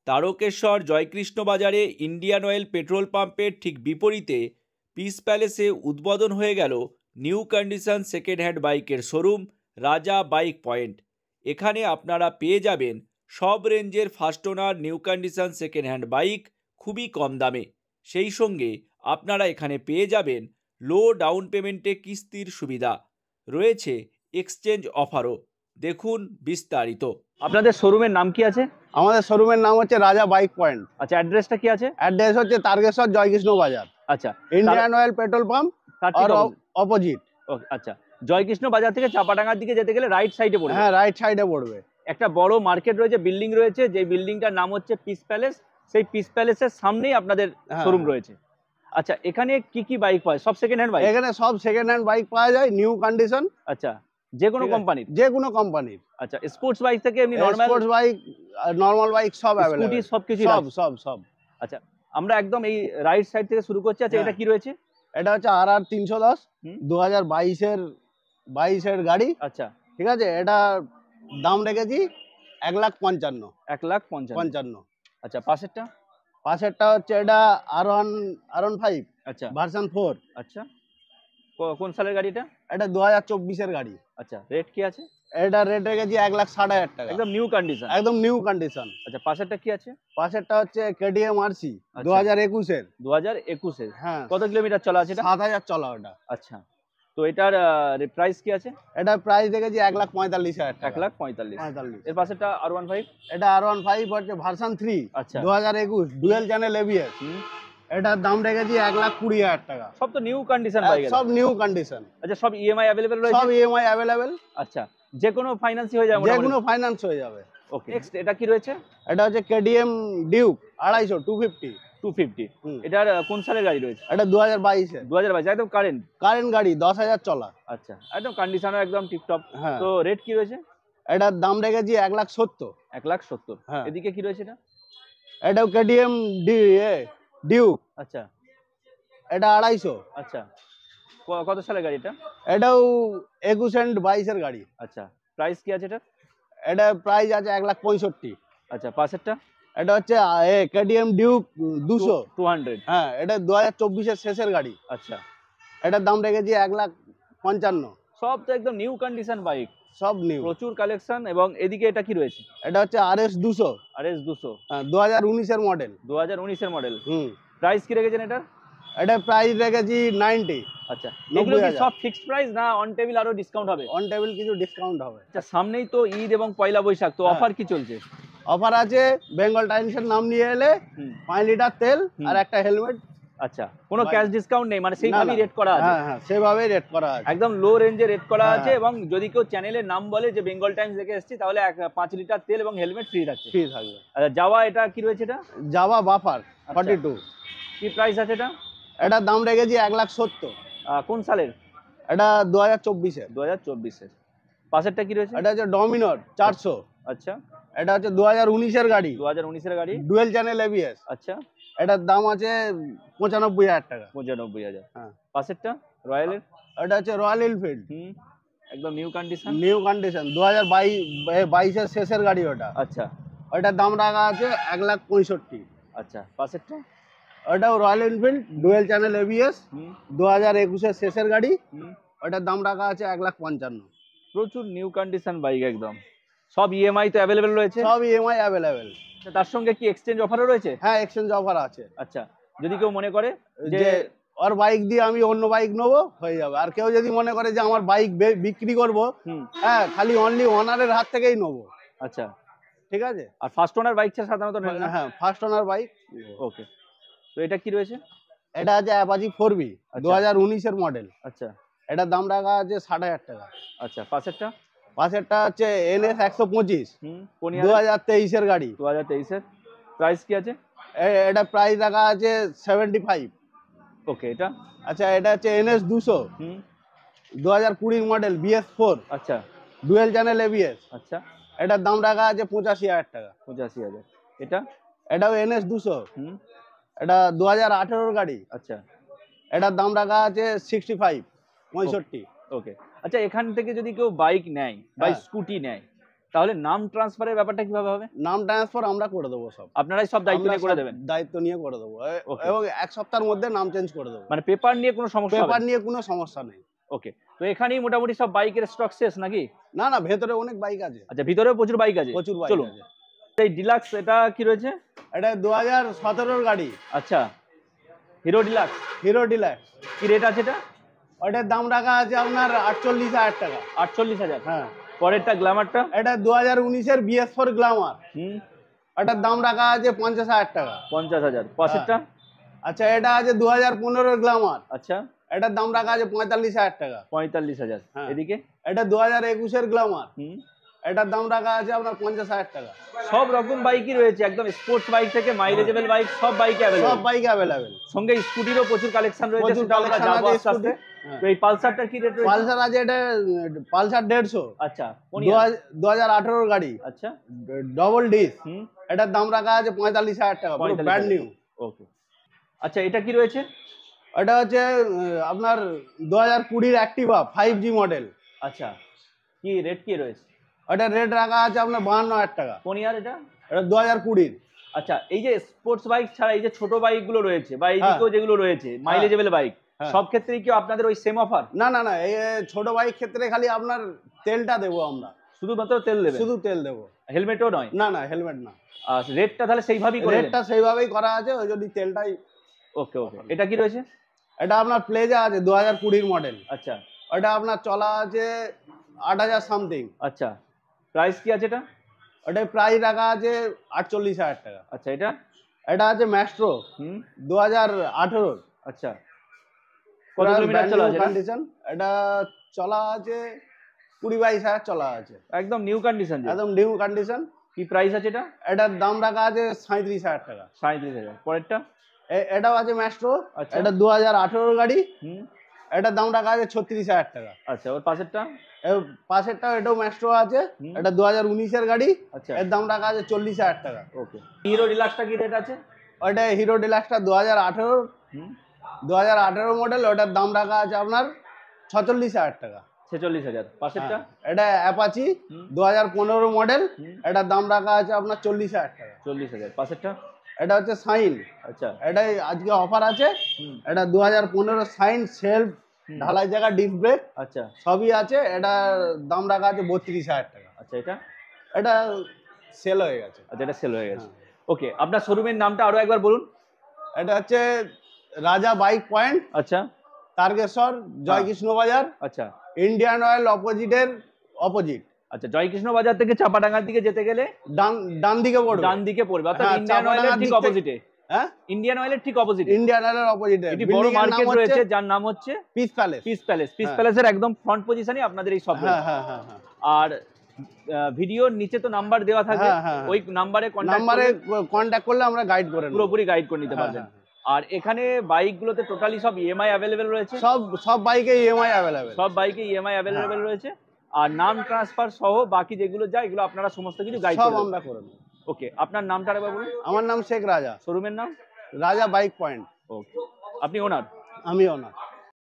তারকেশ্বর জয়কৃষ্ণ বাজারে Indian oil petrol পাম্পের ঠিক বিপরীতে পিস প্যালেসে উদ্বোধন হয়ে গেল নিউ কন্ডিশন সেকেন্ড হ্যান্ড বাইকের শোরুম রাজা বাইক পয়েন্ট। এখানে আপনারা পেয়ে যাবেন সব রেঞ্জের first owner new condition second hand bike খুবই কম দামে। সেই সঙ্গে আপনারা এখানে পেয়ে যাবেন লো ডাউন পেমেন্টে কিস্তির সুবিধা রয়েছে, এক্সচেঞ্জ অফারও। দেখুন বিস্তারিত। আপনাদের শোরুমের নাম কি আছে? আমাদের শোরুমের নাম হচ্ছে রাজা বাইক পয়েন্ট। আচ্ছা, অ্যাড্রেসটা কি আছে? অ্যাড্রেস হচ্ছে তারকেশ্বর জয়কৃষ্ণ বাজার। আচ্ছা, ইন্ডিয়ান অয়েল পেট্রোল পাম্প আর অপোজিট। আচ্ছা, জয়কৃষ্ণ বাজার থেকে চাপাডাঙ্গার দিকে যেতে গেলে রাইট সাইডে পড়বে। হ্যাঁ, রাইট সাইডে পড়বে। একটা বড় মার্কেট রয়েছে, বিল্ডিং রয়েছে, যে বিল্ডিংটার নাম হচ্ছে পিস প্যালেস। সেই পিস প্যালেসের সামনেই আপনাদের শোরুম রয়েছে। আচ্ছা, এখানে কি কি বাইক পাওয়া যায়? সব সেকেন্ড হ্যান্ড বাইক? এখানে সব সেকেন্ড হ্যান্ড বাইক পাওয়া যায়, নিউ কন্ডিশন। আচ্ছা, যে কোনো কোম্পানির? যে কোনো কোম্পানির। আচ্ছা, স্পোর্টস বাইক থেকে এমনি normal? Sports bike, normal bike সব अवेलेबल। স্কুটি সবকিছু? সব। আচ্ছা, আমরা একদম এই রাইট সাইড থেকে শুরু করছি। আচ্ছা, এটা কি রয়েছে? এটা হচ্ছে RR 310 2022 এর গাড়ি। আচ্ছা, ঠিক আছে, এটা দাম রেখেছি 1,55,000। 1,55,000। আচ্ছা, পাশেরটা হচ্ছে এটা R15। আচ্ছা, ভার্সন 4। আচ্ছা, কোন সালের গাড়ি এটা? এটা 2024 এর গাড়ি। আচ্ছা, রেট কি আছে? এটা রেট রেখেছি 1,60,000 টাকা। একদম নিউ কন্ডিশন? একদম নিউ কন্ডিশন। আচ্ছা, পাশেরটা কি আছে? পাশেরটা হচ্ছে KTM RC 2021 এর। 2021 এর? হ্যাঁ। কত কিলোমিটার চলা আছে এটা? 7,000 চলা ওটা। আচ্ছা, তো এটার প্রাইস কি আছে? এটার প্রাইস দেখেছি 1,45,000 টাকা। 1,45,000। এর পাশেরটা R15? এটা R15 হচ্ছে ভার্সন 3। আচ্ছা, 2021 ডুয়াল চ্যানেল ABS। এটার দাম রেখেছি 1,20,000 টাকা। সব তো নিউ কন্ডিশন বাইক? সব নিউ কন্ডিশন। আচ্ছা, সব EMI अवेलेबल রয়েছে? সব EMI अवेलेबल। আচ্ছা, যে কোনো ফাইন্যান্স হয়ে যাবে? যে কোনো ফাইন্যান্স হয়ে যাবে। ওকে, নেক্সট এটা কি রয়েছে? এটা হচ্ছে KTM ডিউক 250 250। এটার কোন সালের গাড়ি রয়েছে? এটা 2022 এর। 2022, একদম কারেন্ট গাড়ি, 10,000 চলা। আচ্ছা, একদম কন্ডিশনও একদম টিপটপ। তো রেট কি রয়েছে? এটার দাম রেখেছি 1,70,000। 1,70,000। এদিকে কি রয়েছে এটা? এটাও KTM ডিউক। আচ্ছা, এটা 250। আচ্ছা, কত সালের গাড়ি এটা? এটাও 21 এন্ড 22 এর গাড়ি। আচ্ছা, প্রাইস কি আছে এটা? এটা প্রাইস আছে 1,65,000। আচ্ছা, পাশেরটা? এটা হচ্ছে KTM ডিউক 200। হ্যাঁ, এটা 2024 এর শেষের গাড়ি। আচ্ছা, এটার দাম রেখেছি 1,55,000। সব তো একদম নিউ কন্ডিশন বাইক, সব নিউ, প্রচুর কালেকশন। এবং এদিকে এটা কি রয়েছে? এটা হচ্ছে RS 200। RS 200? হ্যাঁ, 2019 এর মডেল। 2019 এর মডেল। প্রাইস কি রেখেছেন এটার? এটা প্রাইস রেখেছি 90। আচ্ছা, এগুলো কি সব ফিক্সড প্রাইস না অন টেবিল আরো ডিসকাউন্ট হবে? অন টেবিল কিছু ডিসকাউন্ট হবে। আচ্ছা, সামনেই তো ঈদ এবং পয়লা বৈশাখ, তো অফার কি চলছে? অফার আছে, বেঙ্গল টাইমসের নাম নিয়ে এলে 5 লিটার তেল আর একটা হেলমেট। আচ্ছা, কোনো ক্যাশ ডিসকাউন্ট নেই? মানে সেইভাবেই রেট করা আছে? হ্যাঁ, সেভাবেই রেট করা আছে, একদম লো রেঞ্জে রেট করা আছে। এবং যদি কেউ চ্যানেলের নাম বলে যে বেঙ্গল টাইমস দেখে এসেছি, তাহলে 5 লিটার তেল এবং হেলমেট ফ্রি থাকবে। আচ্ছা, জাভা এটা কি রয়েছে? এটা জাভা বাফার 42। কি প্রাইস আছে এটা? এটার দাম রেখেছি 1,70,000। কোন সালের? এটা 2024 এর। 2024 এর। পাশেরটা কি রয়েছে? এটা হচ্ছে ডমিনর 400। আচ্ছা, এটা হচ্ছে 2019 এর গাড়ি। 2019 এর গাড়ি, ডুয়াল চ্যানেল ABS। আচ্ছা, এটার দাম আছে 95,000 টাকা। 95,000। হ্যাঁ। পাশেরটা রয়্যালের? এটা হচ্ছে রয়্যাল এনফিল্ড। একদম নিউ কন্ডিশন। 2022 এর শেষের গাড়ি ওটা। আচ্ছা, ওটার দাম রাখা আছে 1,65,000। আচ্ছা, পাশেরটা? ওটাও royal Enfield dual channel ABS 2021 এর শেষের গাড়ি। ওটার দাম রাখা আছে 1,55,000। প্রচুর নিউ কন্ডিশন বাইক একদম। সব EMI তো অ্যাভেলেবেল রয়েছে? সব EMI অ্যাভেলেবেল। তার সঙ্গে কি এক্সচেঞ্জ অফারও রয়েছে? হ্যাঁ, এক্সচেঞ্জ অফার আছে। আচ্ছা, যদি কেউ মনে করে যে ওর বাইক দিয়ে আমি অন্য বাইক নেবো, হয়ে যাবে। আর কেউ যদি মনে করে যে আমার বাইক বিক্রি করব, হ্যাঁ, খালি অনলি ওনারের হাত থেকেই নেবো। আচ্ছা, ঠিক আছে। আর ফার্স্ট ওনার বাইক ছাড়া সাধারণত নেন না? হ্যাঁ, ফার্স্ট ওনার বাইক। ওকে, তো এটা কি রয়েছে? এটা আছে অ্যাপাচি 4B 2019 এর মডেল। আচ্ছা, এটার দাম রাখা আছে 60,000 টাকা। আচ্ছা, পাশেরটা? পাশেরটা হচ্ছে NS 125 2023 এর গাড়ি। 2023 এর। প্রাইস কি আছে? এটা প্রাইস রাখা আছে 75। ওকে, এটা? আচ্ছা, এটা হচ্ছে NS 200 2020 মডেল BS4। আচ্ছা, ডুয়াল চ্যানেল ABS। আচ্ছা, এটার দাম রাখা আছে 85,000 টাকা। 85,000। এটা? এটাও NS 200। এটা 2018 এর গাড়ি। আচ্ছা, এটার দাম রাখা আছে 65। ওকে, আচ্ছা, এখান থেকে যদি কেউ বাইক নেয় বা স্কুটি নেয়, তাহলে নাম ট্রান্সফারের ব্যাপারটা কিভাবে হবে? নাম ট্রান্সফার আমরা করে দেবো, সব আপনারাই সব দায়িত্ব নিয়ে করে দেবেন? দায়িত্ব নিয়ে করে দেবো, Okay. এবং 1 সপ্তাহের মধ্যে নাম চেঞ্জ করে দেবো। মানে পেপার নিয়ে কোনো সমস্যা হবে পেপার না? নিয়ে কোনো সমস্যা নেই। ওকে, তো এখানেই মোটামুটি সব বাইকের স্টক শেষ নাকি? না না, ভেতরে অনেক বাইক আছে। আচ্ছা, ভিতরেও প্রচুর বাইক আছে? প্রচুর বাইক চলুন। আছে। এই ডিলাক্স এটা কি রয়েছে? এটা 2017 গাড়ি, আচ্ছা, হিরো ডিলাক্স। Hero deluxe. কি রেট আছে এটা? ওটার দাম রাখা আছে আপনার 48,000 টাকা। 48,000? হ্যাঁ। পরেরটা গ্ল্যামারটা? এটা 2019-এর BS4 গ্ল্যামার। হুম, ওটার দাম রাখা আছে 50,000 টাকা। 50,000। পাশেরটা? আচ্ছা, এটা আছে 2015-এর গ্ল্যামার। আচ্ছা, এটার দাম রাখা আছে 45,000 টাকা। 45,000। হ্যাঁ। এদিকে? এটা 2021-এর গ্ল্যামার। হুম, এটার দাম রাখা আছে আপনার 50,000 টাকা। সব রকম বাইকই রয়েছে, একদম স্পোর্টস বাইক থেকে মাইলেজেবল বাইক, সব বাইক সব অ্যাভেলেবল। Bike available. সঙ্গে স্কুটিরও প্রচুর কালেকশন রয়েছে, প্রচুর সেটা আমরা collection যাবো আছে আস্তে আস্তে। scooty। হ্যাঁ। তো এই পালসারটার কি রেট রয়েছে? পালসার আছে, এটা পালসার 150। আচ্ছা, কোন ইয়ার? 2018 গাড়ি, আচ্ছা, ডবল ডিস্ক। হুম, এটার দাম রাখা আছে 45,000 টাকা, পুরো 45,000 ব্র্যান্ড নিউ। ওকে। আচ্ছা, এটা কি রয়েছে? এটা হচ্ছে আপনার 2020-এর অ্যাক্টিভা 5G মডেল। আচ্ছা, কি রেট কি রয়েছে? ওটার রেট রাখা আছে আপনার 52,000 টাকা। কোন ইয়ার এটা? এটা 2020-এর। আচ্ছা, এই যে স্পোর্টস বাইক ছাড়া এই যে ছোট বাইকগুলো রয়েছে বা এইদিকেও যেগুলো রয়েছে মাইলেজেবল বাইক, হ্যাঁ। সব ক্ষেত্রেই কি আপনাদের ওই সেম অফার? না না না, এই ছোট বাইক ক্ষেত্রে খালি আপনার তেলটা দেবো আমরা, শুধুমাত্র তেল দেবে? শুধু তেল দেবো, হেলমেটও নয়? না না, হেলমেট না। আর রেটটা তাহলে সেইভাবেই করে রেটটা সেইভাবেই করা আছে, ওই জন্য তেলটাই। ওকে ওকে। এটা কি রয়েছে? এটা আপনার প্লেজা আছে 2020 মডেল। আচ্ছা ওটা আপনার চলা আছে 8,000 সামথিং। আচ্ছা, প্রাইস কি আছে এটা? ওটার প্রাইস রাখা আছে 48,000 টাকা। আচ্ছা, এটা? এটা আছে ম্যাস্ট্রো হুম, 2018। আচ্ছা, কত কিলোমিটার চলা আছে এটা? কন্ডিশন, এটা চলা আছে 20-22,000 চলা আছে, একদম নিউ কন্ডিশন? একদম নিউ কন্ডিশন। কি প্রাইস আছে এটা? এটার দাম রাখা আছে 37,000 টাকা। 37,000। পরেরটা? এটাও আছে ম্যাস্ট্রো। আচ্ছা। এটা 2018 গাড়ি। হুম, এটার দাম রাখা আছে 36,000 টাকা। আচ্ছা, ওর পাশেরটা? পাশেরটা এটাও ম্যাস্ট্রো আছে। হুম। এটা 2019-এর গাড়ি। আচ্ছা, এর দাম রাখা আছে 40,000 টাকা। ওকে। হিরো ডিলাক্সটা কি রেট আছে? ওটা হিরো ডিলাক্সটা 2018 হুম, 2018 মডেল। ওটার দাম রাখা আছে আপনার 46,000 টাকা। 46,000। পাশেরটা? এটা অ্যাপাচি হুম। 2015 মডেল। হুম, এটার দাম রাখা আছে আপনার 40,000 টাকা। 40,000। পাশেরটা? এটা হচ্ছে সাইন। আচ্ছা, এটাই আজকে অফার আছে। হুম, এটা 2015 সাইন, সেলফ, হুম, ঢালাই জায়গা, ডিস্ক ব্রেক আচ্ছা সবই আছে। এটার দাম রাখা আছে 32,000 টাকা। আচ্ছা, এটা? এটা সেল হয়ে গেছে। আচ্ছা, এটা সেল হয়ে গেছে। হ্যাঁ। ওকে, আপনার শোরুমের নামটা আরো একবার বলুন। এটা হচ্ছে রাজা বাইক পয়েন্ট, আচ্ছা তারকেশ্বর, জয়কৃষ্ণ বাজার, আচ্ছা ইন্ডিয়ান অয়েল অপোজিটের অপোজিট। আচ্ছা, জয়কৃষ্ণ বাজার থেকে চাপাডাঙ্গার দিকে যেতে গেলে ডান দিকে পড়বে। ডান দিকে পড়বে, অর্থাৎ হ্যাঁ, ইন্ডিয়ান অয়েলের চাপাডাঙ্গার ঠিক দিক থেকে- অপোজিটে। হ্যাঁ, ইন্ডিয়ান অয়েলের ঠিক অপোজিটে ইন্ডিয়ান অয়েলের অপোজিটে একটি বড় মার্কেট রয়েছে যার নাম হচ্ছে piece palace. Piece palace. Piece হ্যাঁ। প্যালেসের একদম ফ্রন্ট পজিশনে আপনাদের এই শপ হ্যাঁ রয়েছে। হ্যাঁ হ্যাঁ হ্যাঁ। আর ভিডিওর নিচে তো নাম্বার দেওয়া থাকবে, হ্যাঁ, হ্যাঁ, ওই নাম্বারে নাম্বারে কন্ট্যাক্ট কন্ট্যাক্ট করলে আমরা গাইড করে নেব। পুরোপুরি গাইড করে নিতে হ্যাঁ, পারবেন। হ্যাঁ, আর এখানে বাইকগুলোতে টোটালি সব ইএমআই অ্যাভেলেবেল রয়েছে? সব বাইকে ইএমআই অ্যাভেলেবেল। সব বাইকে ইএমআই অ্যাভেলেবেল রয়েছে। আর নাম ট্রান্সফার সহ বাকি যেগুলো যায় এগুলো আপনারা সমস্ত কিছু গাইড সব করে আমরা করে নেব। ওকে, আপনার নামটা আরেকবার বলুন। আমার নাম শেখ রাজা, শোরুমের নাম? রাজা বাইক পয়েন্ট। ওকে, আপনি ওনার? আমি ওনার।